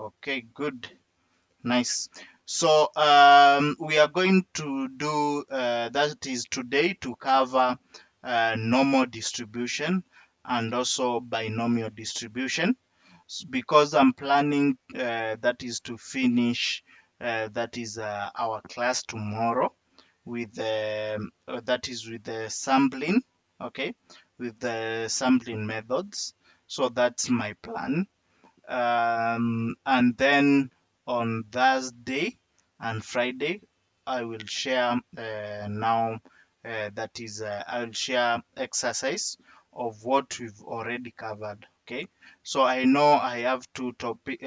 Okay, good. Nice. So we are going to do that is today to cover normal distribution and also binomial distribution. Because I'm planning that is to finish that is our class tomorrow with that is with the sampling, okay, with the sampling methods. So that's my plan. And then on Thursday and Friday, I will share now that is I'll share exercise of what we've already covered. Okay, so I know I have two topics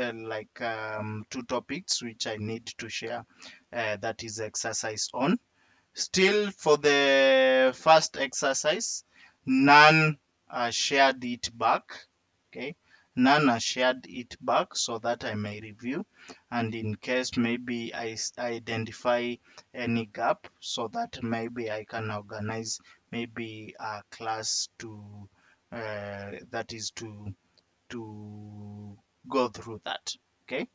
which I need to share. That is exercise on. Still, for the first exercise, none shared it back. Okay, none shared it back so that I may review, and in case maybe I identify any gap, so that maybe I can organize maybe a class to that is to go through that. Okay.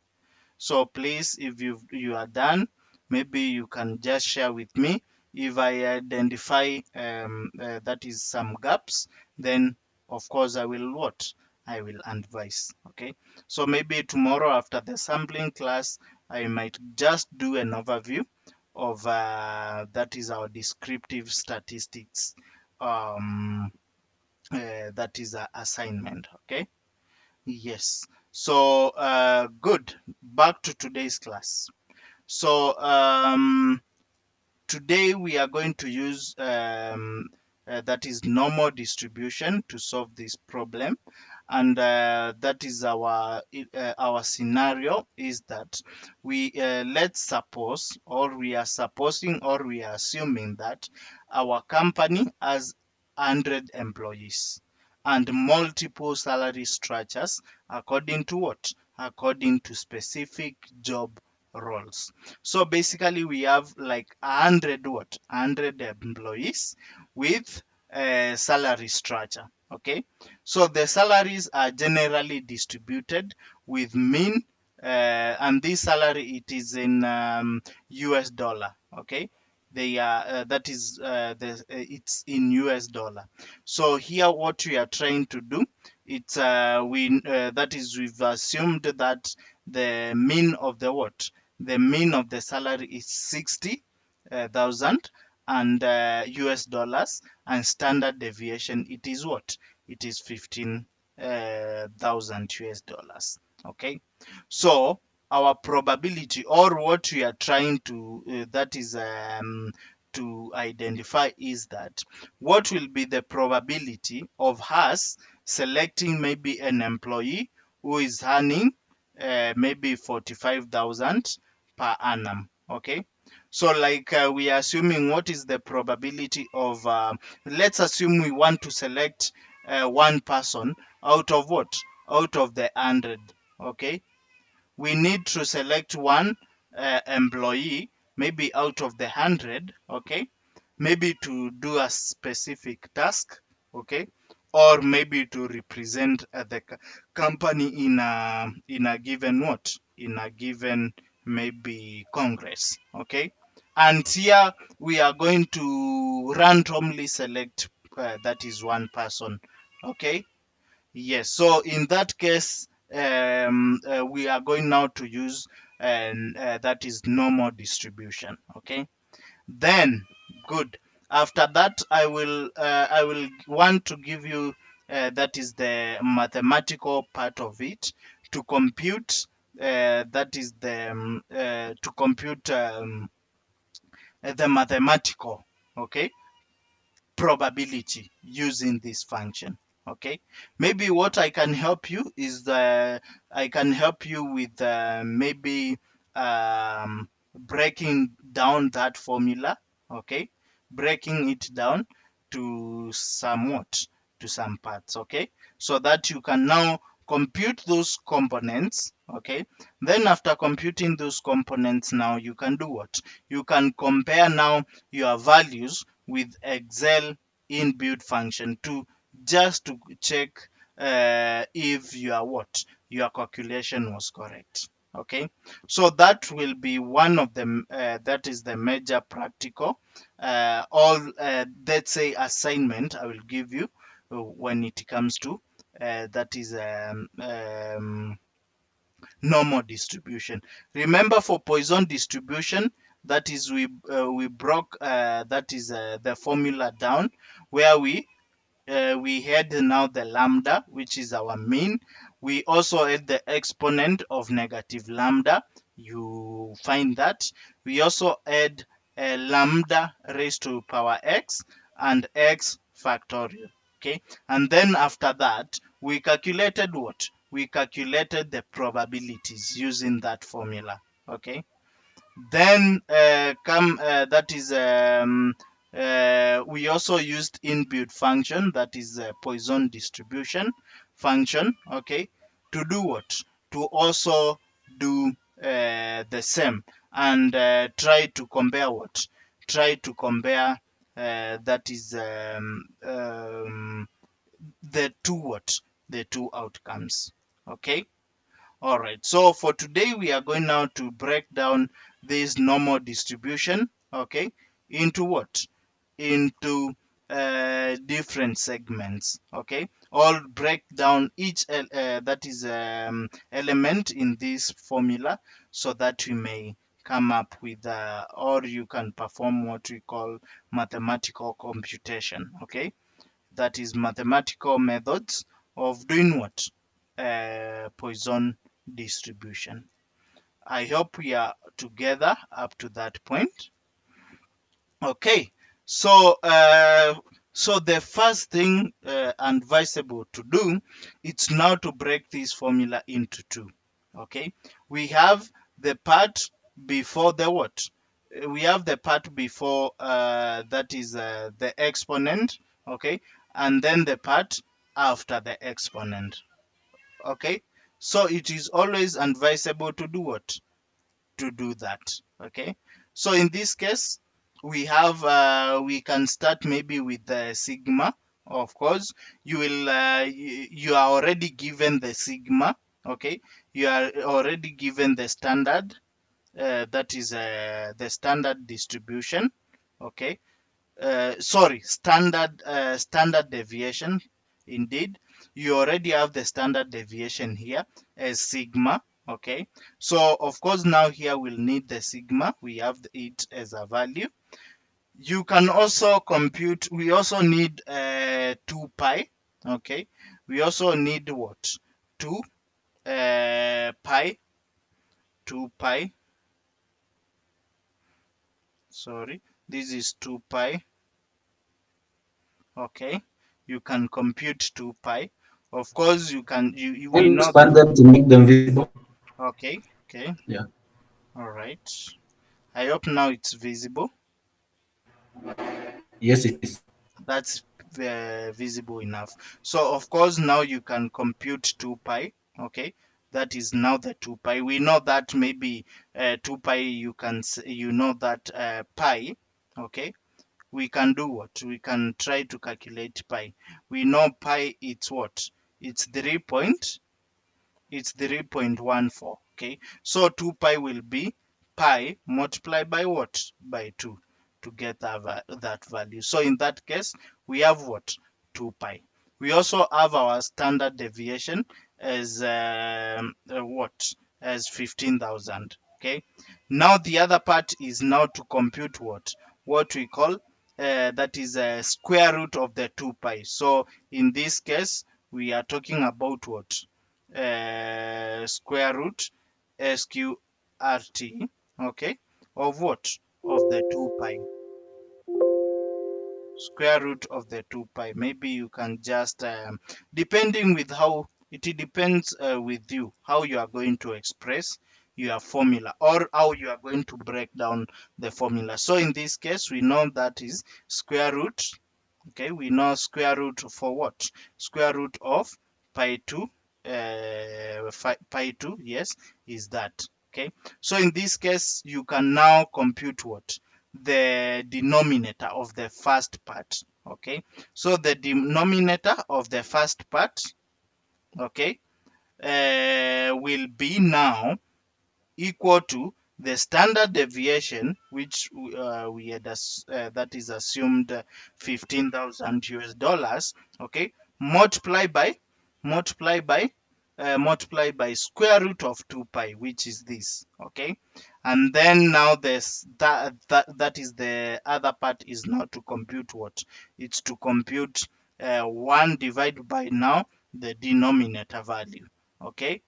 So please, if you are done, maybe you can just share with me. If I identify that is some gaps, then of course I will what? I will advise. Okay. So maybe tomorrow after the sampling class, I might just do an overview of that is our descriptive statistics. That is a assignment. Okay. Yes. So good. Back to today's class. So today we are going to use that is normal distribution to solve this problem, and that is our scenario is that we let's suppose, or we are supposing, or we are assuming that our company has 100 employees and multiple salary structures according to what? According to specific job roles. So basically we have like 100 employees with a salary structure. Okay, so the salaries are generally distributed with mean and this salary it is in US dollar. Okay, they are it's in US dollar. So here what we are trying to do, it's we that is we've assumed that the mean of the what, the mean of the salary is 60,000 and US dollars, and standard deviation it is what, it is 15,000 US dollars. Okay, so our probability, or what we are trying to that is to identify, is that what will be the probability of us selecting maybe an employee who is earning maybe 45,000 per annum. Okay, so like we are assuming what is the probability of let's assume we want to select one person out of what, out of the 100. Okay, we need to select one employee maybe out of the 100. Okay, maybe to do a specific task. Okay, or maybe to represent the company in a given what, in a given maybe congress. Okay, and here we are going to randomly select that is one person. Okay, yes, so in that case, we are going now to use that is normal distribution. Okay, then good. After that, I will want to give you that is the mathematical part of it to compute. That is to compute the mathematical, okay, probability using this function. Okay, maybe what I can help you is I can help you with maybe breaking down that formula. Okay, breaking it down to somewhat, to some parts. Okay, so that you can now compute those components. Okay, then after computing those components, now you can do what, you can compare now your values with Excel inbuilt function to just to check if your what, your calculation was correct. Okay, so that will be one of them. That is the major practical, all let's say assignment I will give you when it comes to that is normal distribution. Remember, for Poisson distribution, that is we broke that is the formula down, where we had now the lambda, which is our mean. We also had the exponent of negative lambda. You find that. We also had a lambda raised to power x and x factorial. Okay. And then after that, we calculated what? We calculated the probabilities using that formula. Okay. Then come that is we also used inbuilt function, that is Poisson distribution function. Okay, to do what? To also do the same and try to compare what? Try to compare that is the two what? The two outcomes. Okay. All right, so for today, we are going now to break down this normal distribution, okay, into what? Into different segments, okay? All break down each that is element in this formula so that we may come up with, or you can perform what we call mathematical computation, okay? That is mathematical methods of doing what? Poisson distribution. I hope we are together up to that point. Okay, so so the first thing advisable to do, it's now to break this formula into two. Okay, we have the part before the what? We have the part before that is the exponent. Okay, and then the part after the exponent. Okay, so it is always advisable to do what? To do that. Okay, so in this case, we have we can start maybe with the sigma. Of course, you are already given the sigma. Okay, you are already given the standard, that is the standard distribution. Okay, sorry, standard deviation. Indeed, you already have the standard deviation here as sigma. Okay, so of course now here we'll need the sigma. We have it as a value. You can also compute. We also need 2 pi. Okay, we also need what? 2 pi, 2 pi. Sorry, this is 2 pi. Okay, you can compute 2 pi. Of course, you can, we Can you know that. expand them to make them visible? Okay, okay, Yeah. all right. I hope now it's visible. Yes, it is. That's visible enough. So, of course, now you can compute 2 pi. Okay, that is now the 2 pi. We know that maybe 2 pi, you can, you know that pi. Okay, we can do what? We can try to calculate pi. We know pi, it's what? It's 3.14. Okay, so 2 pi will be pi multiplied by what? By 2 to get that value. So in that case, we have what? 2 pi. We also have our standard deviation as what? As 15,000. Okay, now the other part is now to compute what we call that is a square root of the 2 pi. So in this case, we are talking about what? Square root sqrt, okay, of what? Of the 2 pi. Square root of the 2 pi. Maybe you can just depending with how it depends with you how you are going to express your formula, or how you are going to break down the formula. So in this case, we know that is square root. Okay, we know square root for what? Square root of pi 2, pi 2, yes, is that. Okay, so in this case, you can now compute what? The denominator of the first part. Okay, so the denominator of the first part, okay, will be now equal to the standard deviation, which we had that is assumed 15,000 US dollars, okay, multiply by multiply by multiply by square root of 2 pi, which is this, okay. And then now this that is the other part, is not to compute what, it's to compute 1 divided by now the denominator value, okay.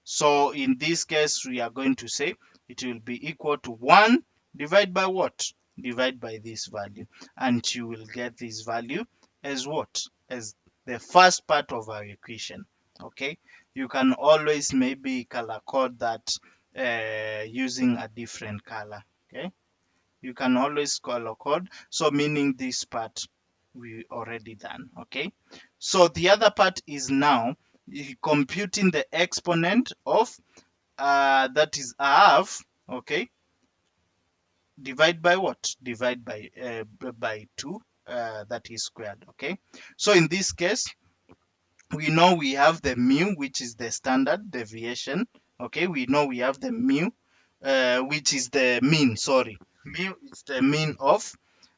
So in this case, we are going to say it will be equal to 1 divided by what? Divide by this value. And you will get this value as what? As the first part of our equation. Okay. You can always maybe color code that using a different color. Okay. You can always color code. So meaning this part we already done. Okay. So the other part is now computing the exponent of that is half, okay, divide by what, divide by 2, that is squared, okay. So in this case, we know we have the mu, which is the standard deviation, okay. We know we have the mu, which is the mean, sorry, mu is the mean of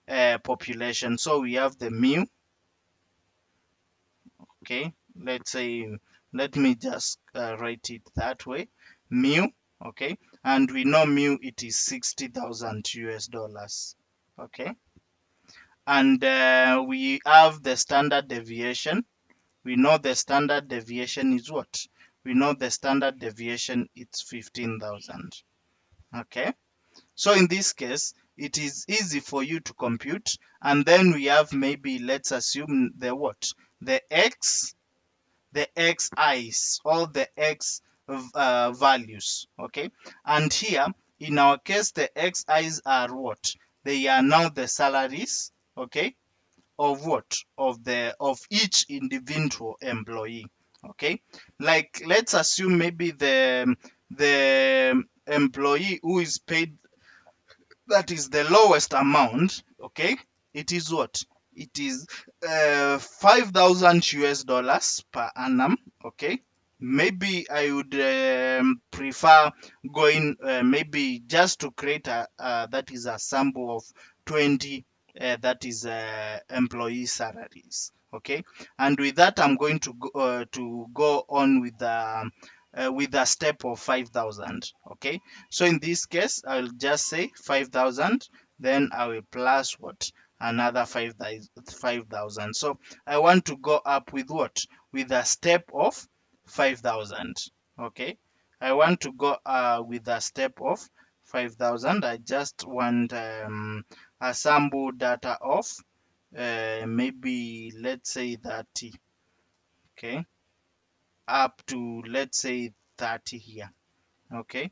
population. So we have the mu, okay. Let's say, let me just write it that way, mu, okay. And we know mu, it is 60,000 US dollars, okay. And we have the standard deviation. We know the standard deviation is what, we know the standard deviation, it's 15,000, okay. So in this case, it is easy for you to compute. And then we have, maybe let's assume the what, the x, the xi's, all the x values, okay. And here in our case, the xi's are what, they are now the salaries, okay, of what, of each individual employee, okay. Like let's assume maybe the employee who is paid, that is the lowest amount, okay, it is what, it is 5,000 US dollars per annum, okay. Maybe I would prefer going maybe just to create a that is a sample of 20 that is employee salaries, okay. And with that, I'm going to go on with a step of 5,000, okay. So in this case, I'll just say 5,000, then I will plus what, another 5,000. So I want to go up with what, with a step of 5,000, okay. I want to go with a step of 5,000. I just want a sample data of maybe let's say 30, okay, up to let's say 30 here, okay.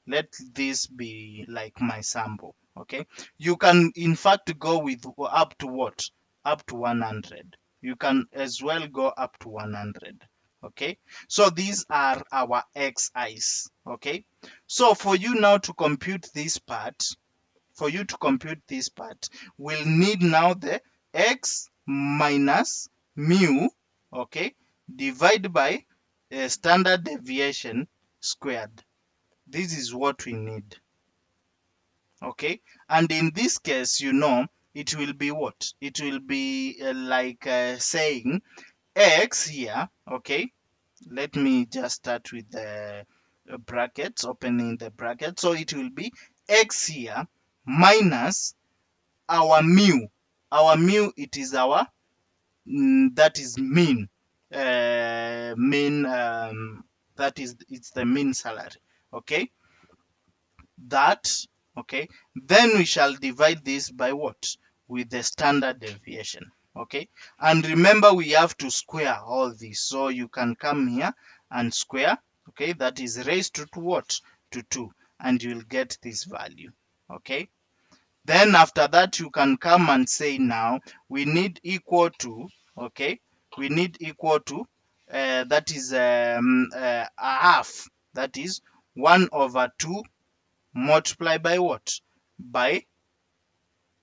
Let this be like my sample, okay. You can in fact go with up to what, up to 100. You can as well go up to 100, okay. So these are our xi's, okay. So for you now to compute this part, for you to compute this part, we'll need now the x minus mu, okay, divide by standard deviation squared. This is what we need, okay. And in this case, you know, it will be what, it will be like saying x here, okay. Let me just start with the brackets, opening the bracket. So it will be x here minus our mu. Our mu, it is our that is mean, mean, that is, it's the mean salary, okay. That, okay. Then we shall divide this by what, with the standard deviation, okay. And remember, we have to square all this, so you can come here and square, okay. That is raised to what, to 2, and you'll get this value, okay. Then after that, you can come and say, now we need equal to, okay, we need equal to that is a half, that is 1 over 2 multiply by what, by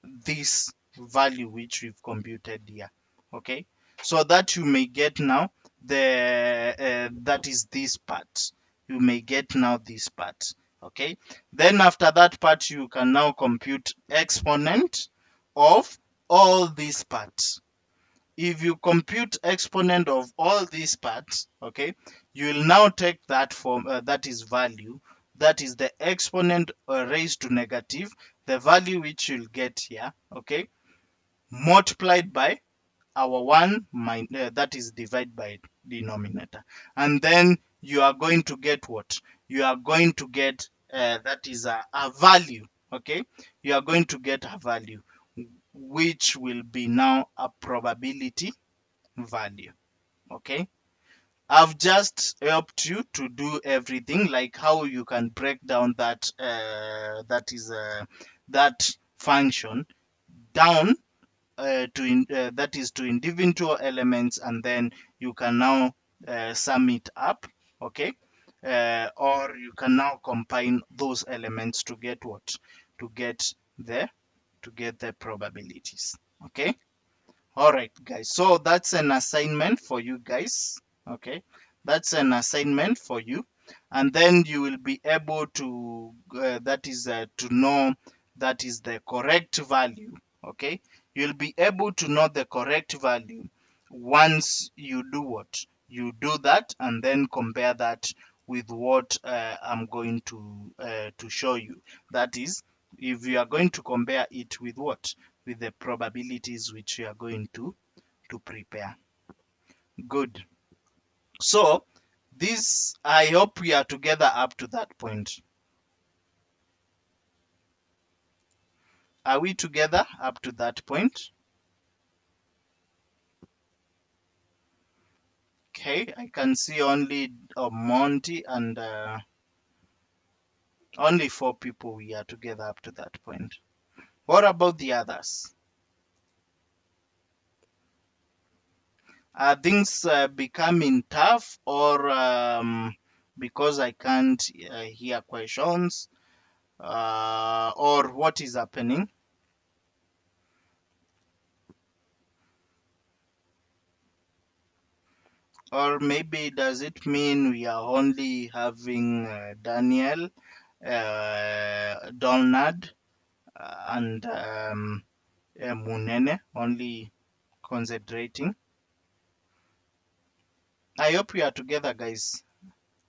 this value which we've computed here, okay. So that you may get now the that is this part, you may get now this part. Okay, then after that part, you can now compute exponent of all these parts. If you compute exponent of all these parts, okay, you will now take that form, that is value, that is the exponent raised to negative, the value which you'll get here, okay, multiplied by our 1 that is divided by denominator, and then you are going to get what? You are going to get that is a value, okay, you are going to get a value which will be now a probability value. Okay, I've just helped you to do everything, like how you can break down that that function down that is to individual elements, and then you can now sum it up. Okay, or you can now combine those elements to get what? To get the probabilities. Okay, all right, guys. So that's an assignment for you guys. Okay, that's an assignment for you, and then you will be able to that is to know that is the correct value. Okay, you'll be able to know the correct value once you do what? You do that, and then compare that with what I'm going to show you. That is, if you are going to compare it with what? With the probabilities which you are going to prepare. Good. So this, I hope we are together up to that point. Are we together up to that point? Okay, I can see only Monty and only 4 people we are together up to that point. What about the others? Are things becoming tough, or because I can't hear questions, or what is happening? Or maybe does it mean we are only having Daniel, Donald, and Munene only concentrating? I hope we are together, guys.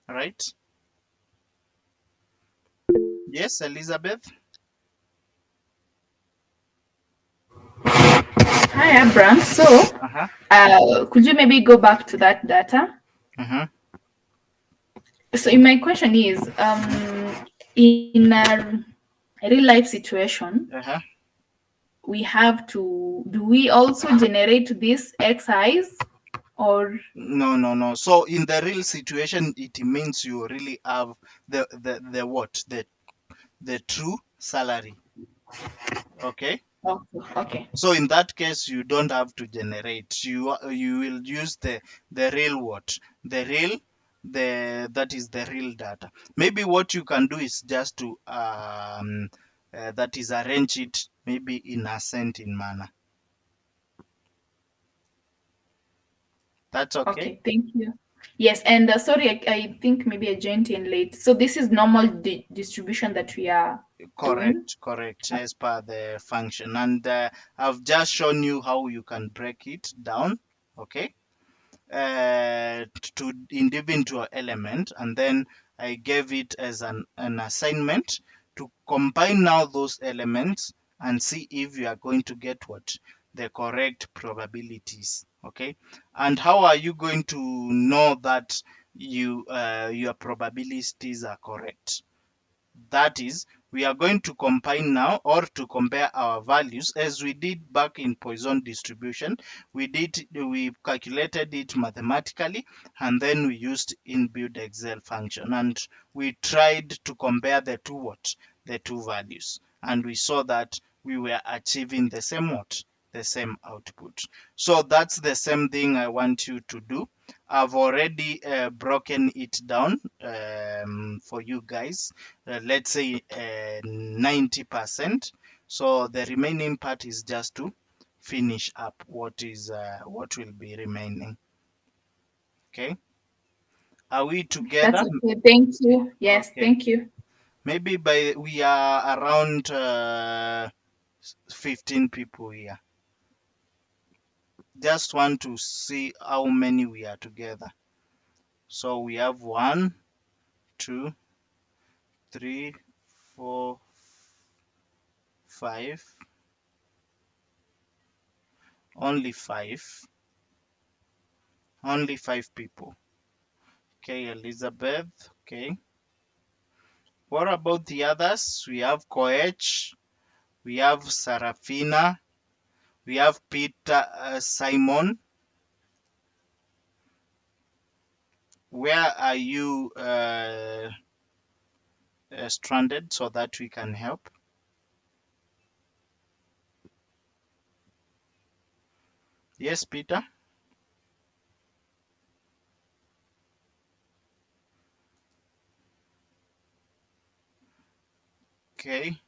Right? Yes, Elizabeth? Hi, Abraham. So, Uh-huh. could you maybe go back to that data? Uh-huh. So, my question is, in a real life situation, Uh-huh. we have to do we also generate these XIs or No, no, no. So in the real situation, it means you really have the what? The true salary. Okay? okay, okay, So in that case, you don't have to generate. You will use the real what? The real that is the real data. Maybe what you can do is just to that is arrange it maybe in ascending manner. That's okay. okay? Thank you. Yes, and sorry, I think maybe I joined in late. So this is normal distribution that we are doing. Correct, correct, as per the function. And I've just shown you how you can break it down, okay, to individual element. And then I gave it as an assignment to combine now those elements and see if you are going to get what? The correct probabilities, okay? And how are you going to know that your probabilities are correct? That is, we are going to combine now, or to compare our values as we did back in Poisson distribution. We calculated it mathematically, and then we used inbuilt Excel function, and we tried to compare the two what? The two values, and we saw that we were achieving the same what? The same output. So that's the same thing I want you to do. I've already broken it down for you guys, let's say 90%. So the remaining part is just to finish up what will be remaining. Okay. Are we That's together? okay. Thank you. Yes, Okay. thank you. Maybe we are around 15 people here. Just want to see how many we are together. So we have 1, 2, 3, 4, 5. Only 5. Only 5 people. Okay, Elizabeth. Okay. What about the others? We have Koech. We have Sarafina. We have Peter Simon. Where are you stranded so that we can help? Yes, Peter. Okay.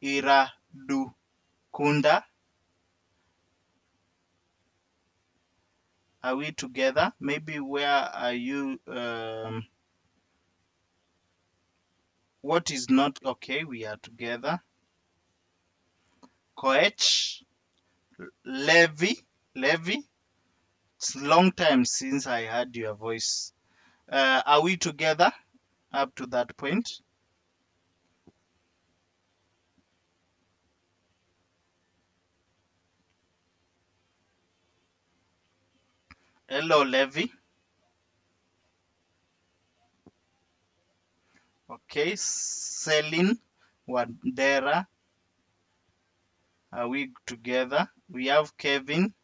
Iradukunda. Are we together? Maybe where are you? What is not okay? We are together. Koech. Levy. Levy. It's a long time since I heard your voice. Are we together up to that point? Hello, Levy. Okay, Celine Wandera. Are we together? We have Kevin.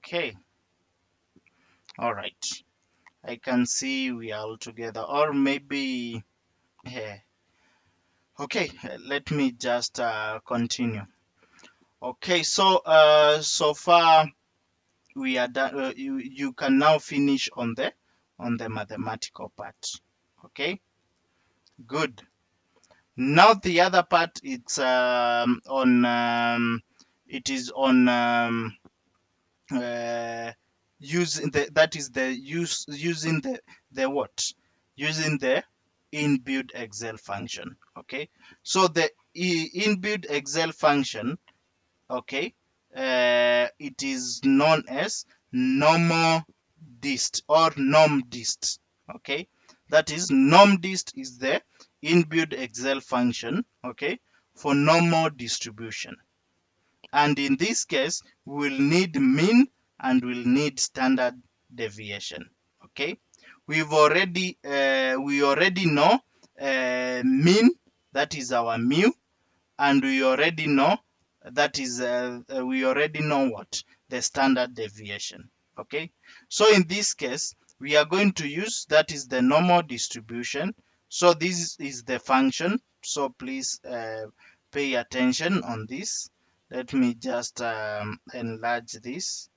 Okay, all right. I can see we are all together. Or maybe, eh, okay, let me just continue. Okay, so so far we are done. You can now finish on the mathematical part. Okay, good. Now the other part it's on it is on using the that is the use using the what using the inbuilt Excel function. Okay, so the inbuilt Excel function, okay, it is known as normal dist or norm dist. Okay, that is norm dist is the inbuilt Excel function, okay, for normal distribution. And in this case, we'll need mean and we'll need standard deviation. Okay, we already know mean, that is our mu, and we already know we already know what the standard deviation. Okay, so in this case we are going to use that is the normal distribution. So this is the function, so please pay attention on this. Let me just enlarge this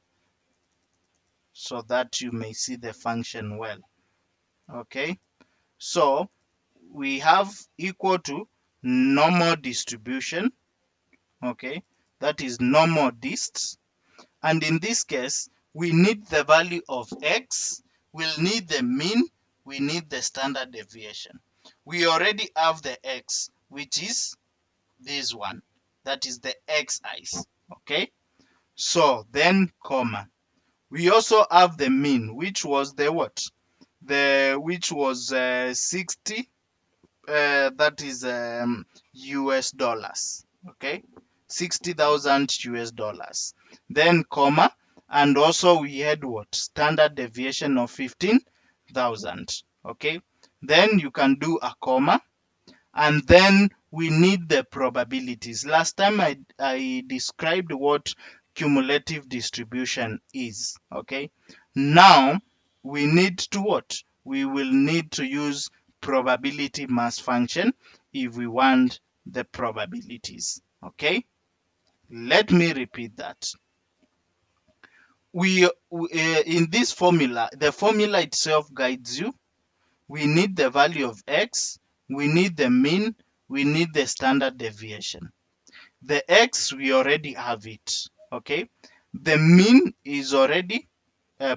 so that you may see the function well. Okay, so we have equal to normal distribution. Okay, that is normal dist, and in this case we need the value of x, we'll need the mean, we need the standard deviation. We already have the x, which is this one, that is the xi's. Okay, so then comma, we also have the mean, which was the what, the which was 60, that is US dollars. Okay, 60,000 US dollars. Then comma, and also we had what, standard deviation of 15,000. Okay, then you can do a comma, and then we need the probabilities. Last time I described what cumulative distribution is. Okay, now we need to what, we will need to use probability mass function if we want the probabilities. Okay, let me repeat that. In this formula, the formula itself guides you. We need the value of x, we need the mean, we need the standard deviation. The x, we already have it. Okay, The mean is already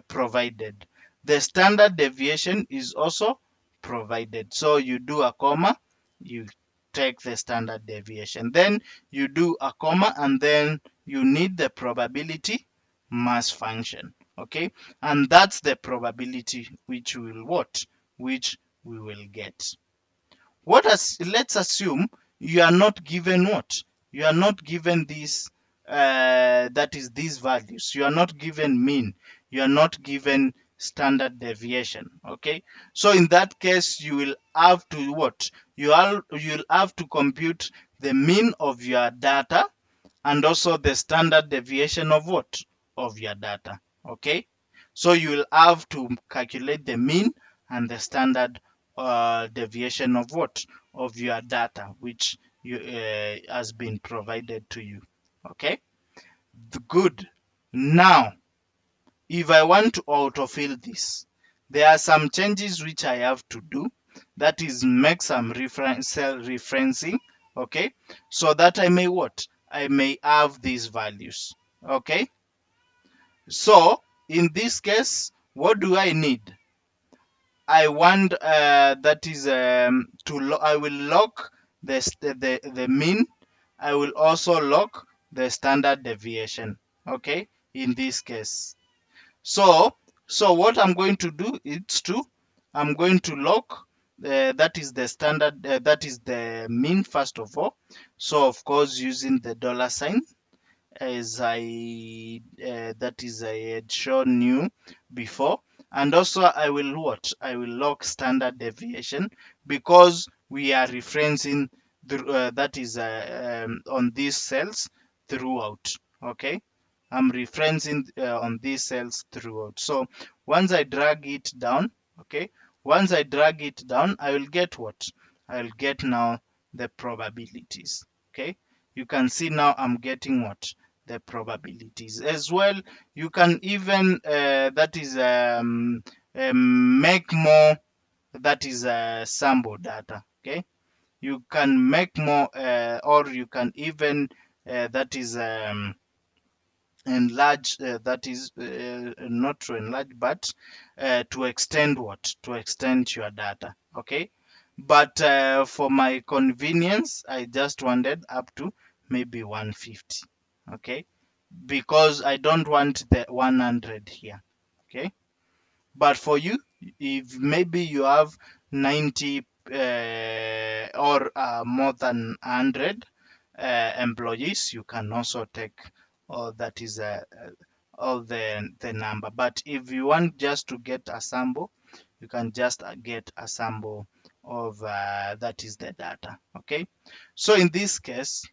provided. The standard deviation is also provided. So you do a comma, you take the standard deviation. Then you do a comma, and then you need the probability mass function. Okay, and that's the probability which we will what? Which we will get. Let's assume you are not given what? You are not given this, that is these values. You are not given mean. You are not given standard deviation. Okay. So in that case, you will have to what? You'll have to compute the mean of your data and also the standard deviation of what? Of your data. Okay. So you will have to calculate the mean and the standard deviation of what? Of your data, which has been provided to you. Okay. Good. Now, if I want to autofill this, there are some changes which I have to do. That is, make some cell referencing. Okay. So that I may what? I may have these values. Okay. So in this case, what do I need? I want that is I will lock the mean. I will also lock the standard deviation. Okay, in this case. So what I'm going to do is I'm going to lock that is the standard that is the mean first of all. So of course using the dollar sign, as that is I had shown you before. And also I will what? I will log standard deviation because we are referencing that is on these cells throughout. Okay, I'm referencing on these cells throughout. So once I drag it down, okay, once I drag it down, I will get what? I will get now the probabilities. Okay, you can see now I'm getting what? The probabilities as well. You can even that is make more, that is sample data. Okay, you can make more or you can even that is enlarge, that is not to enlarge but to extend what? To extend your data. Okay, but for my convenience I just wanted up to maybe 150. Okay, because I don't want the 100 here. Okay, but for you, if maybe you have 90 or more than 100 employees, you can also take all that is all the number. But if you want just to get a sample, you can just get a sample of that is the data. Okay, so in this case,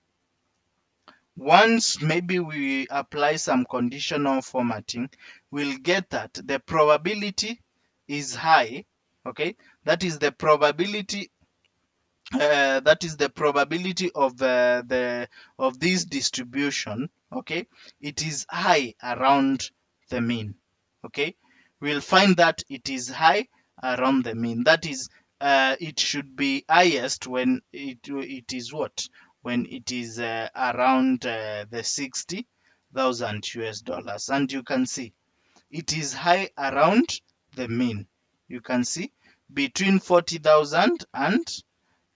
once maybe we apply some conditional formatting, we'll get that the probability is high. Okay, that is the probability, that is the probability of the of this distribution. Okay, it is high around the mean. Okay, we'll find that it is high around the mean. That is, it should be highest when it is what? When it is around the 60,000 US dollars. And you can see it is high around the mean. You can see between 40,000 and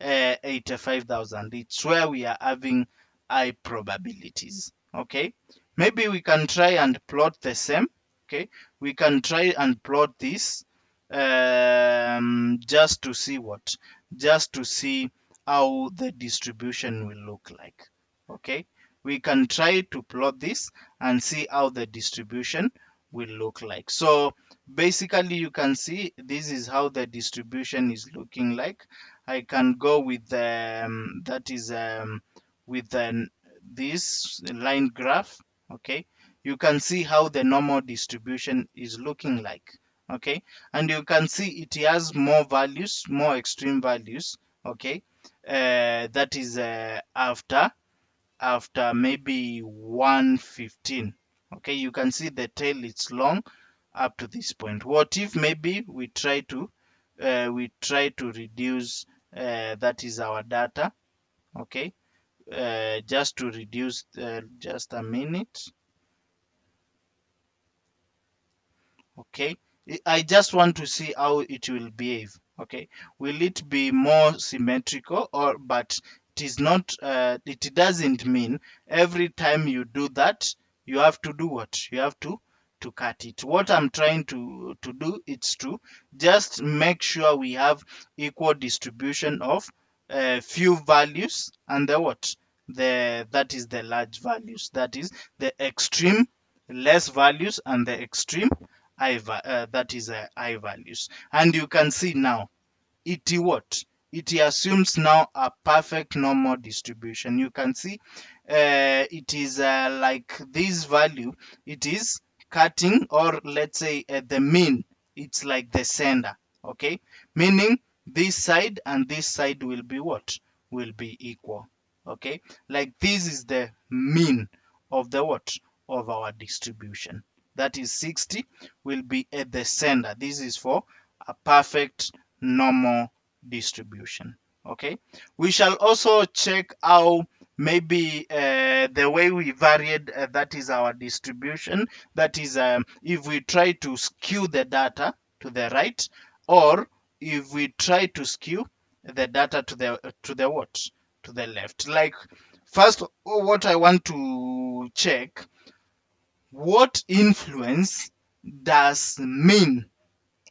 85,000. It's where we are having high probabilities. Okay, maybe we can try and plot the same. Okay, we can try and plot this just to see what? Just to see how the distribution will look like. Okay, we can try to plot this and see how the distribution will look like. So basically you can see this is how the distribution is looking like. I can go with that is with this line graph. Okay, you can see how the normal distribution is looking like. Okay, and you can see it has more values, more extreme values. Okay, that is after maybe 115. Okay, you can see the tail, it's long up to this point. What if maybe we try to reduce that is our data. Okay, just to reduce just a minute. Okay, I just want to see how it will behave. Okay, will it be more symmetrical, or but it is not, it doesn't mean every time you do that you have to do what you have to cut it. What I'm trying to do is to just make sure we have equal distribution of few values, and the what the that is the large values, that is the extreme less values and the extreme that is high values. And you can see now it what it assumes now a perfect normal distribution. You can see it is like this value, it is cutting, or let's say the mean, it's like the center. Okay, meaning this side and this side will be what will be equal. Okay, like this is the mean of the what of our distribution, that is 60 will be at the center. This is for a perfect normal distribution. Okay, we shall also check how maybe the way we varied, that is our distribution, that is if we try to skew the data to the right, or if we try to skew the data to the what to the left. Like, first, what I want to check, what influence does mean,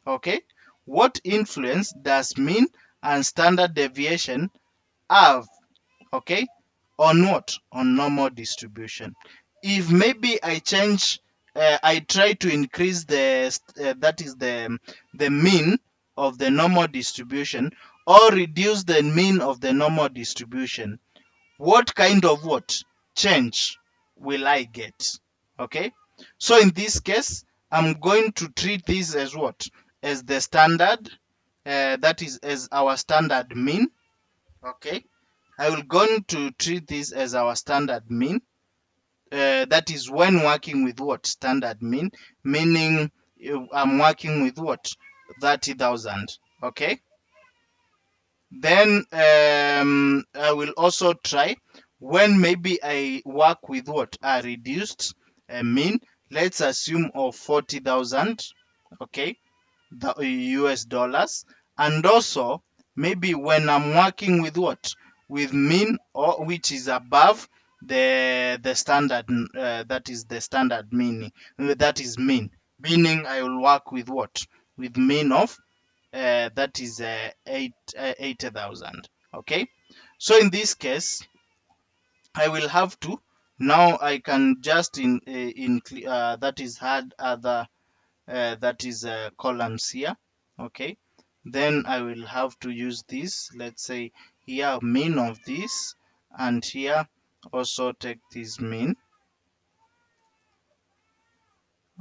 okay, what influence does mean and standard deviation have, okay, on what on normal distribution. If maybe I change, I try to increase that is the mean of the normal distribution, or reduce the mean of the normal distribution, what kind of what change will I get? Okay, so in this case I'm going to treat this as what as the standard, that is as our standard mean. Okay, I will going to treat this as our standard mean, that is when working with what standard mean, meaning I'm working with what 30,000. Okay, then I will also try when maybe I work with what a reduced mean, let's assume of 40,000. Okay, the US dollars. And also maybe when I'm working with what with mean, or which is above the standard, that is the standard meaning, that is mean, meaning I will work with what with mean of that is 80,000. Okay, so in this case I will have to, now I can just that is add other that is columns here. Okay, then I will have to use this, let's say here mean of this, and here also take this mean.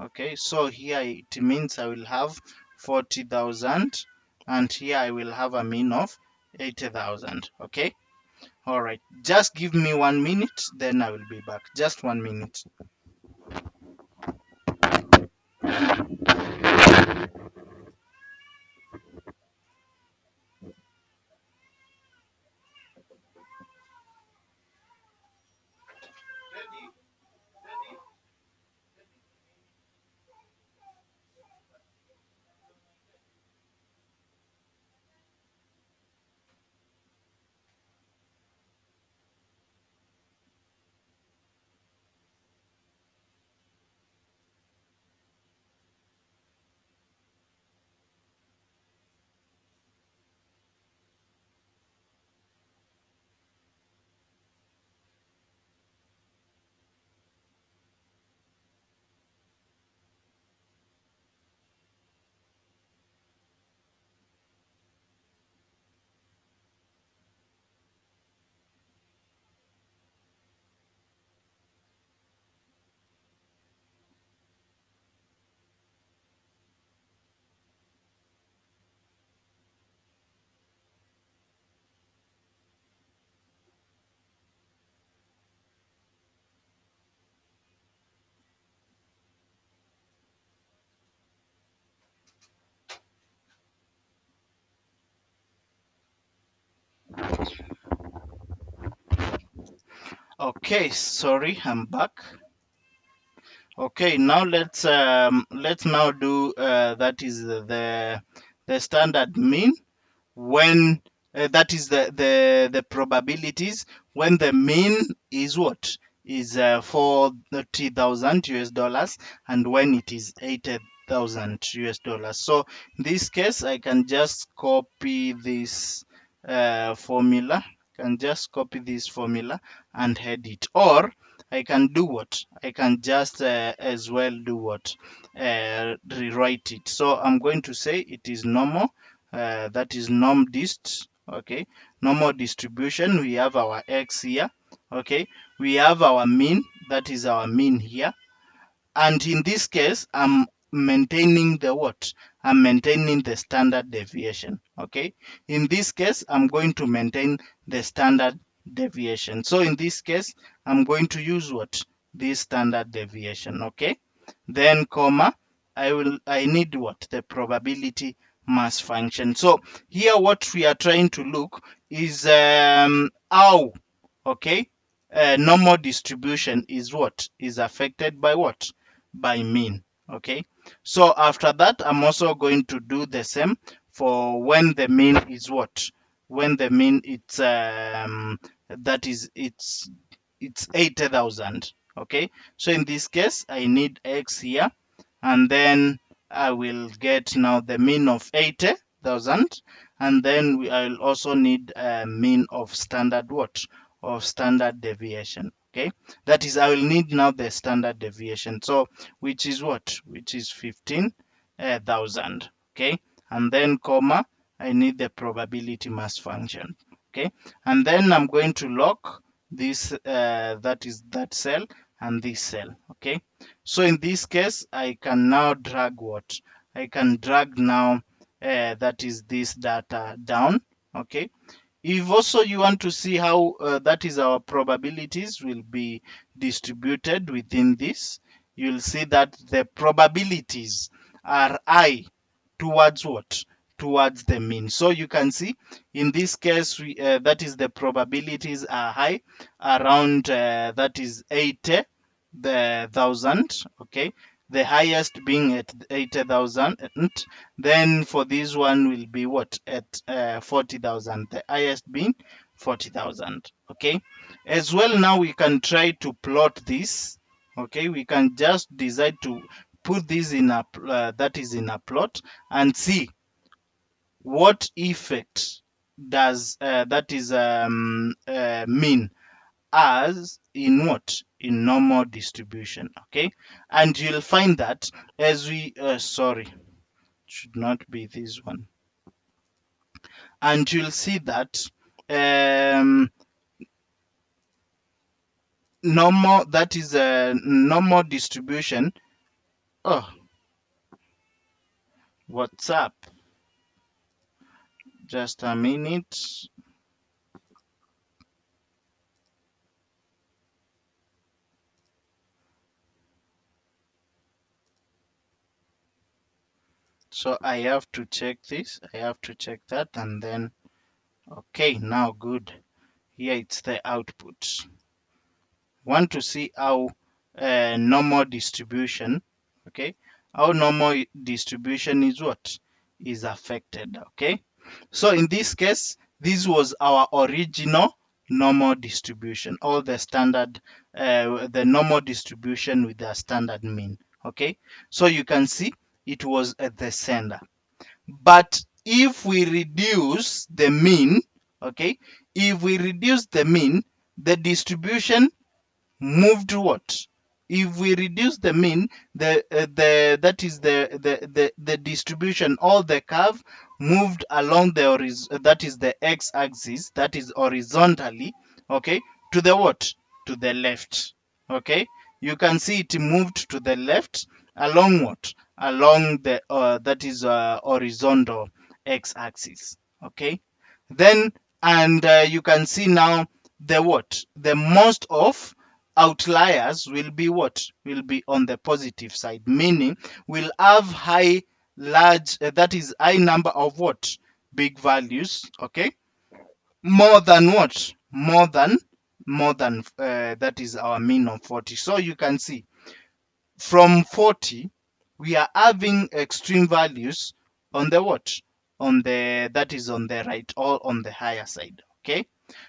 Okay, so here it means I will have 40,000, and here I will have a mean of 80,000. Okay, all right, just give me 1 minute, then I will be back. Just 1 minute. Okay, sorry, I'm back. Okay, now let's now do that is the standard mean when that is the probabilities when the mean is what is 40,000 US dollars and when it is 80,000 US dollars. So in this case I can just copy this formula, can just copy this formula and head it, or I can do what, I can just as well do what, rewrite it. So I'm going to say it is normal, that is norm dist. Okay, normal distribution, we have our x here. Okay, we have our mean, that is our mean here, and in this case I'm maintaining the what, I'm maintaining the standard deviation. Okay, in this case I'm going to maintain the standard deviation. So in this case I'm going to use what, this standard deviation. Okay, then comma, I need what, the probability mass function. So here what we are trying to look is how, okay, normal distribution is what, is affected by what, by mean. Okay, so after that I'm also going to do the same for when the mean is what, when the mean it's that is it's 80,000. Okay, so in this case I need x here, and then I will get now the mean of 80,000, and then I'll also need a mean of standard what, of standard deviation. Okay, that is, I will need now the standard deviation, so which is what, which is 15,000. Okay, and then comma, I need the probability mass function. Okay, and then I'm going to lock this that is that cell and this cell. Okay, so in this case I can now drag what, I can drag now that is this data down. Okay, if also you want to see how that is our probabilities will be distributed within this, you'll see that the probabilities are high towards what, towards the mean. So you can see in this case that is the probabilities are high around that is 80 the thousand. Okay, the highest being at 80,000, then for this one will be what, at 40,000, the highest being 40,000. Okay, as well now we can try to plot this. Okay, we can just decide to put this in a that is in a plot and see what effect does that is mean as in what, in normal distribution. Okay, and you'll find that as we sorry, should not be this one, and you'll see that um normal, that is a normal distribution. Oh, what's up, just a minute. So I have to check this, I have to check that, and then okay, now good. Here it's the output. Want to see how normal distribution, okay, how normal distribution is what, is affected. Okay, so in this case this was our original normal distribution, all the standard the normal distribution with the standard mean. Okay, so you can see it was at the center. But if we reduce the mean, okay, if we reduce the mean, the distribution moved what? If we reduce the mean, the that is the distribution, all the curve moved along the that is the x-axis, that is horizontally. Okay, to the what? To the left. Okay, you can see it moved to the left along what? Along the that is horizontal x-axis. Okay, then and you can see now the what? The most of outliers will be what, will be on the positive side, meaning we'll have high large that is high number of what, big values. Okay, more than what, more than that is our mean of 40. So you can see from 40, we are having extreme values on the what? On the, that is on the right or on the higher side. Okay.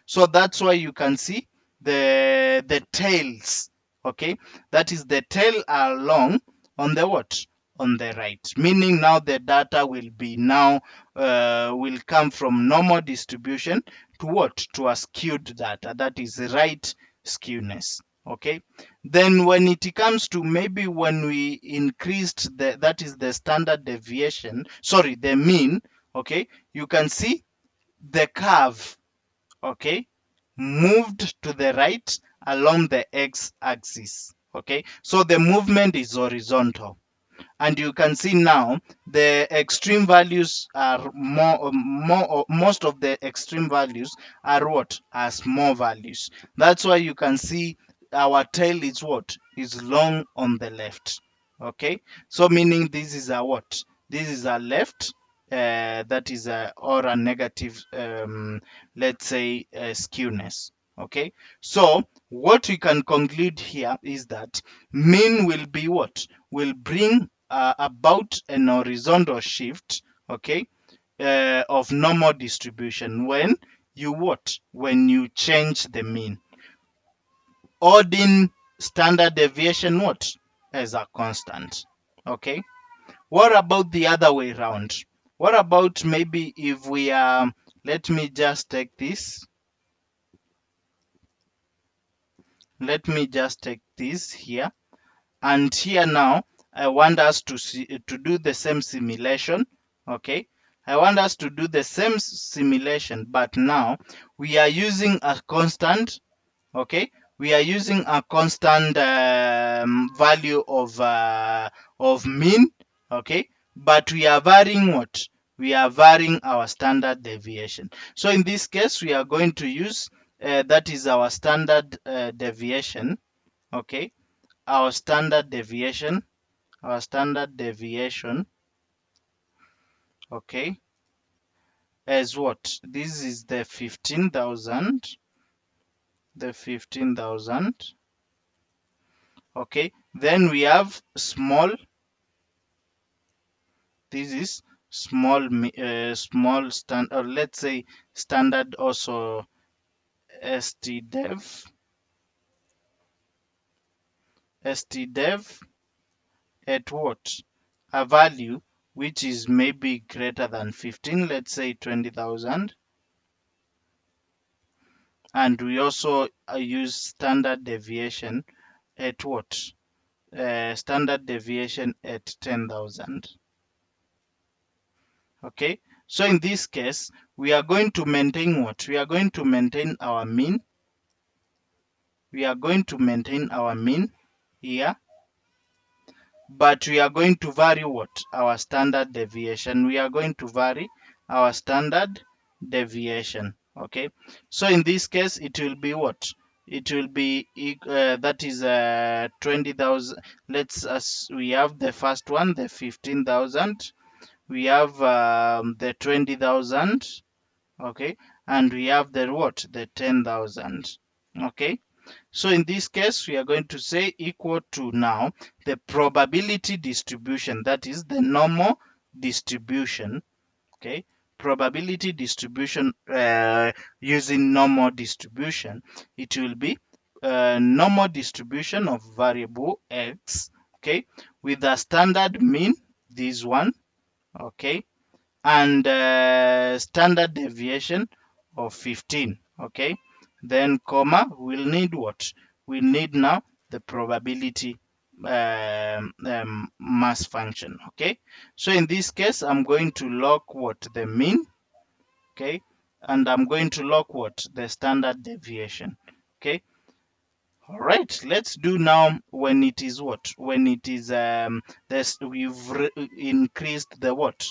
So that's why you can see the tails. Okay. That is the tail are long on the what? On the right. Meaning now the data will be now will come from normal distribution to what? To a skewed data. That is right skewness. Okay. Then when it comes to maybe when we increased the, that is the standard deviation, sorry, the mean, okay, you can see the curve, okay, moved to the right along the x-axis. Okay, so the movement is horizontal, and you can see now the extreme values are most of the extreme values are what? Are small values. That's why you can see our tail is what? Is long on the left. Okay, so meaning this is a what? This is a left, that is a, or a negative, let's say, skewness. Okay, so what we can conclude here is that mean will be what? Will bring about an horizontal shift, okay, of normal distribution when you what? When you change the mean. Holding standard deviation what? As a constant. Okay. What about the other way around? What about maybe if we are, let me just take this. Let me just take this here. And here now, I want us to see, to do the same simulation. Okay. I want us to do the same simulation, but now we are using a constant. Okay, we are using a constant value of mean. Okay, but we are varying what? We are varying our standard deviation. So in this case, we are going to use that is our standard deviation. Okay, our standard deviation, our standard deviation. Okay, as what? This is the 15,000, the 15,000. Okay, then we have small. This is small, small stand, or let's say standard also stdev, stdev at what? A value which is maybe greater than 15, let's say 20,000. And we also use standard deviation at what? Standard deviation at 10,000. Okay, so in this case, we are going to maintain what? We are going to maintain our mean. We are going to maintain our mean here, but we are going to vary what? Our standard deviation. We are going to vary our standard deviation. Okay, so in this case, it will be what? It will be that is 20,000. Let's, as we have the first one, the 15,000. We have the 20,000. Okay, and we have the what? The 10,000. Okay, so in this case we are going to say equal to now the probability distribution, that is the normal distribution. Okay, probability distribution, using normal distribution, it will be normal distribution of variable x, okay, with a standard mean, this one, okay, and standard deviation of 15. Okay, then comma, we'll need what? We need now the probability mass function. Okay, so in this case I'm going to log what? The mean. Okay, and I'm going to log what? The standard deviation. Okay, all right, let's do now when it is what? When it is this, we've increased the what?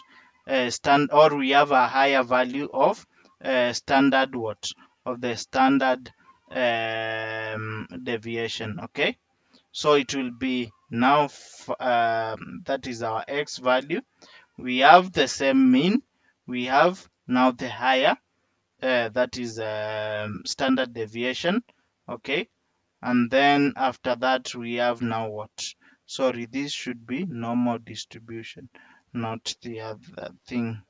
Stand, or we have a higher value of standard what? Of the standard deviation. Okay, so it will be now that is our x value. We have the same mean. We have now the higher that is standard deviation. Okay, and then after that we have now what? Sorry, this should be normal distribution, not the other thing.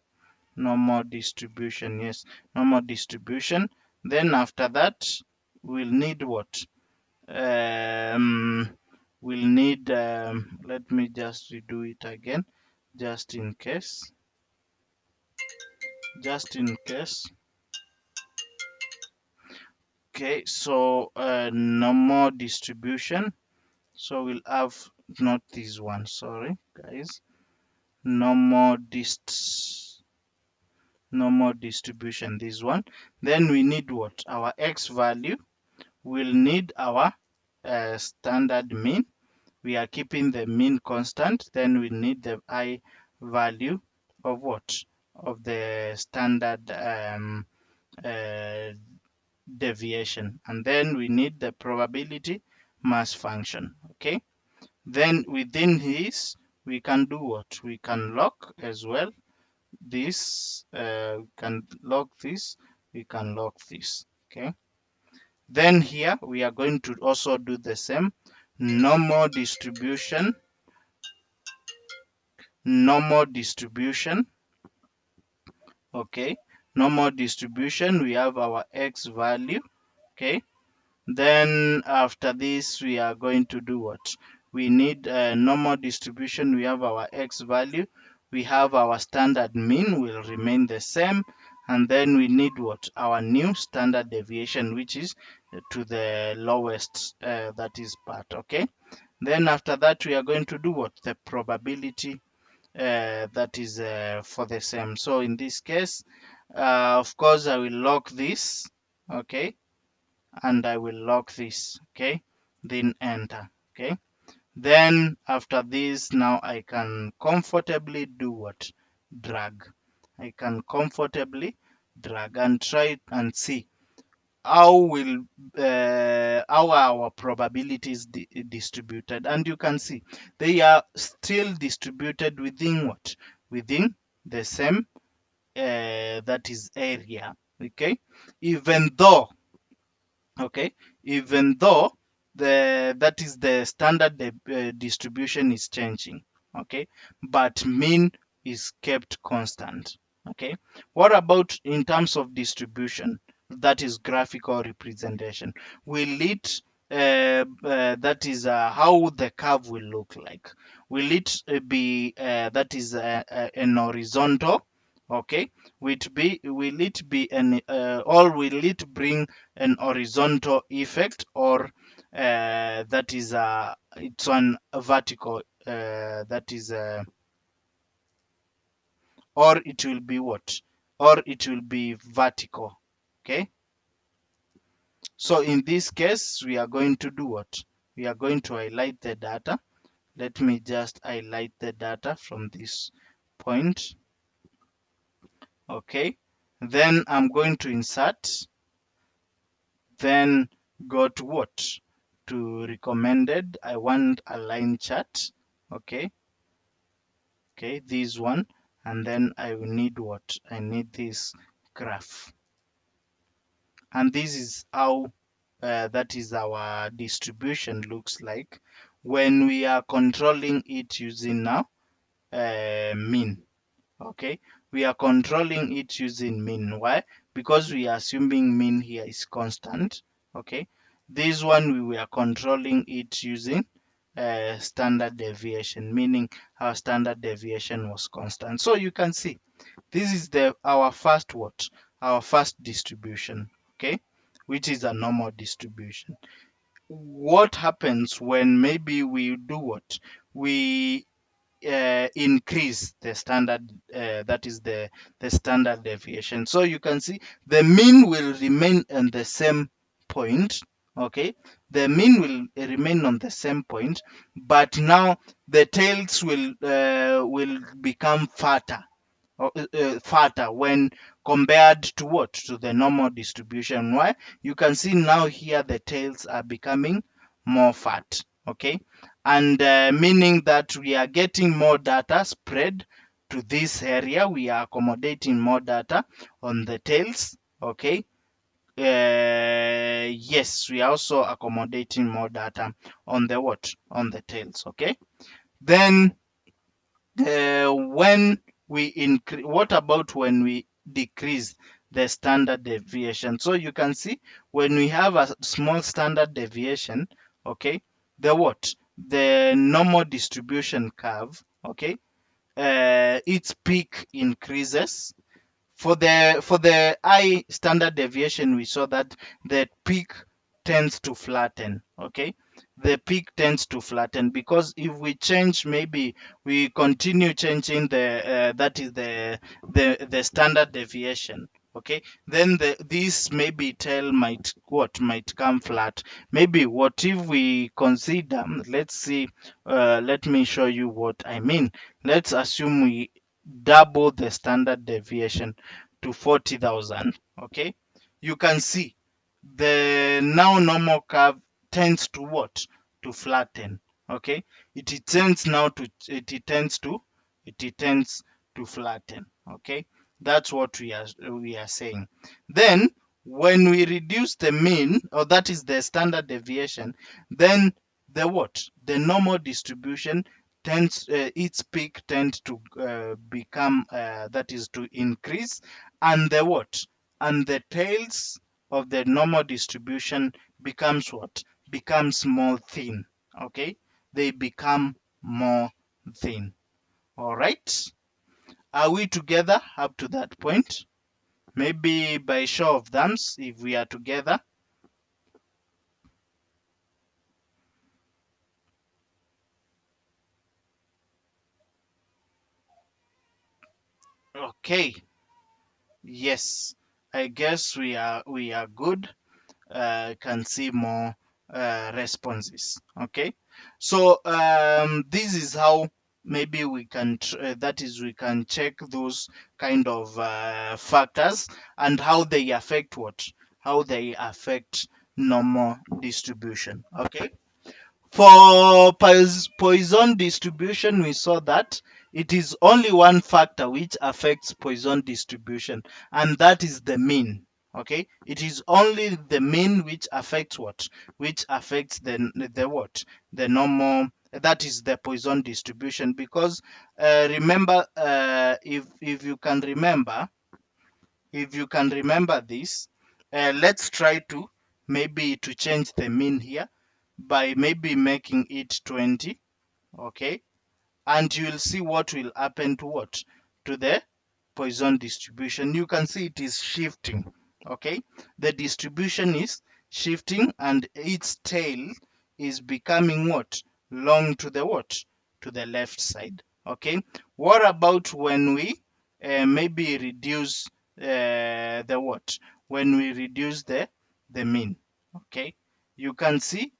Normal distribution, yes, normal distribution. Then after that, we'll need what? Um, we'll need, let me just redo it again, just in case, just in case. Okay, so normal distribution. So we'll have not this one, sorry guys. Normal distribution, this one. Then we need what? Our x value. We'll need our standard mean. We are keeping the mean constant. Then we need the I value of what? Of the standard uh, deviation. And then we need the probability mass function. Okay. Then within this, we can do what? We can log as well. This we can log this. We can log this. Okay. Then here we are going to also do the same. Normal distribution. Normal distribution. Okay. Normal distribution. We have our x value. Okay. Then after this, we are going to do what? We need a normal distribution. We have our x value. We have our standard mean will remain the same. And then we need what? Our new standard deviation, which is to the lowest, that is part, okay? Then after that, we are going to do what? The probability that is for the same. So in this case, of course, I will lock this, okay? And I will lock this, okay? Then enter, okay? Then after this, now I can comfortably do what? Drag. I can comfortably drag and try and see how will how are our probabilities distributed. And you can see they are still distributed within what? Within the same that is area, okay? Even though, okay, even though the that is the standard distribution is changing, okay, but mean is kept constant, okay. What about in terms of distribution, that is graphical representation? Will it that is how the curve will look like? Will it be that is an horizontal, okay? Will it be an or will it bring an horizontal effect, or that is it's on a vertical that is or it will be what? Or it will be vertical, okay? So in this case, we are going to do what? We are going to highlight the data. Let me just highlight the data from this point, okay? Then I'm going to insert, then go to what? To recommended. I want a line chart, okay? Okay, this one. And then I will need what? I need this graph. And this is how that is our distribution looks like when we are controlling it using now mean, okay. We are controlling it using mean. Why? Because we are assuming mean here is constant, okay. This one we were controlling it using standard deviation, meaning our standard deviation was constant. So you can see this is the our first what? Our first distribution, okay, which is a normal distribution. What happens when maybe we do what? We increase the standard that is the standard deviation. So you can see the mean will remain on the same point, okay. The mean will remain on the same point, but now the tails will become fatter, fatter when compared to what? To the normal distribution. Why? You can see now here the tails are becoming more fat, okay. And meaning that we are getting more data spread to this area. We are accommodating more data on the tails, okay. yes, we are also accommodating more data on the what? On the tails, okay? Then when we increase, what about when we decrease the standard deviation? So you can see when we have a small standard deviation, okay, the what? The normal distribution curve, okay, its peak increases. For the high standard deviation, we saw that the peak tends to flatten. Okay, the peak tends to flatten because if we change, maybe we continue changing that is the standard deviation. Okay, then this maybe tail might come flat. Maybe what if we consider, let's see, let me show you what I mean. Let's assume we double the standard deviation to 40,000. Okay, you can see the now normal curve tends to what? To flatten. Okay, it tends now to it tends to flatten. Okay, that's what we are saying. Then when we reduce the mean, or that is the standard deviation, then the what? The normal distribution tends its peak tends to become that is to increase, and the what? And the tails of the normal distribution becomes what? Becomes more thin. Okay, they become more thin. All right, are we together up to that point? Maybe by show of thumbs if we are together. Okay, yes, I guess we are good. Can see more responses. Okay, so this is how maybe we can that is we can check those kind of factors and how they affect what? How they affect normal distribution. Okay, for Poisson distribution, we saw that it is only one factor which affects Poisson distribution, and that is the mean. Okay, it is only the mean which affects what? Which affects the what? The normal. That is the Poisson distribution. Because remember, if you can remember, this, let's try to maybe to change the mean here by maybe making it 20. Okay, and you will see what will happen to what? To the Poisson distribution. You can see it is shifting. Okay, the distribution is shifting and its tail is becoming what? Long to the what? To the left side. Okay, what about when we maybe reduce the what? When we reduce the mean. Okay, you can see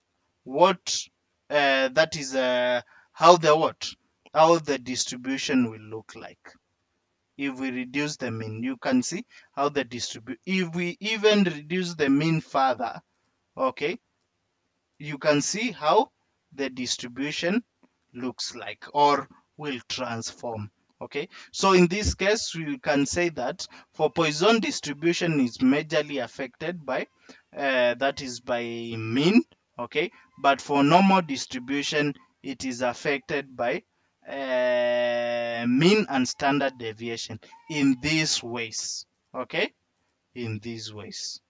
what that is how the what? How the distribution will look like if we reduce the mean. You can see how the distribute. If we even reduce the mean further, okay, you can see how the distribution looks like or will transform. Okay, so in this case we can say that for Poisson distribution is majorly affected by that is by mean. Okay, but for normal distribution it is affected by mean and standard deviation in these ways. Okay, in these ways.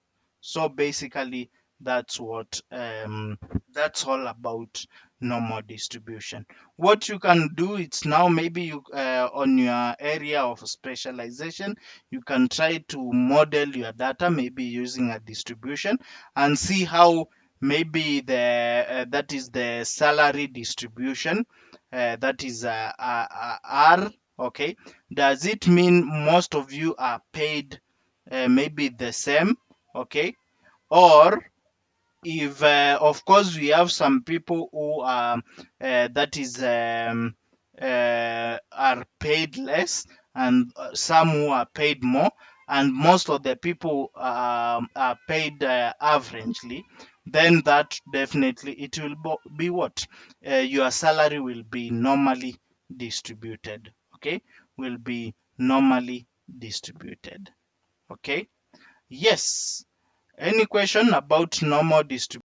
So basically, that's what that's all about normal distribution. What you can do, it's now maybe you on your area of specialization, you can try to model your data, maybe using a distribution, and see how maybe the that is the salary distribution, that is R. Okay, does it mean most of you are paid maybe the same? Okay, or if of course we have some people who are that is are paid less, and some who are paid more, and most of the people are paid averagely, then that definitely it will be what? Your salary will be normally distributed. Okay, will be normally distributed. Okay, yes. Any question about normal distribution?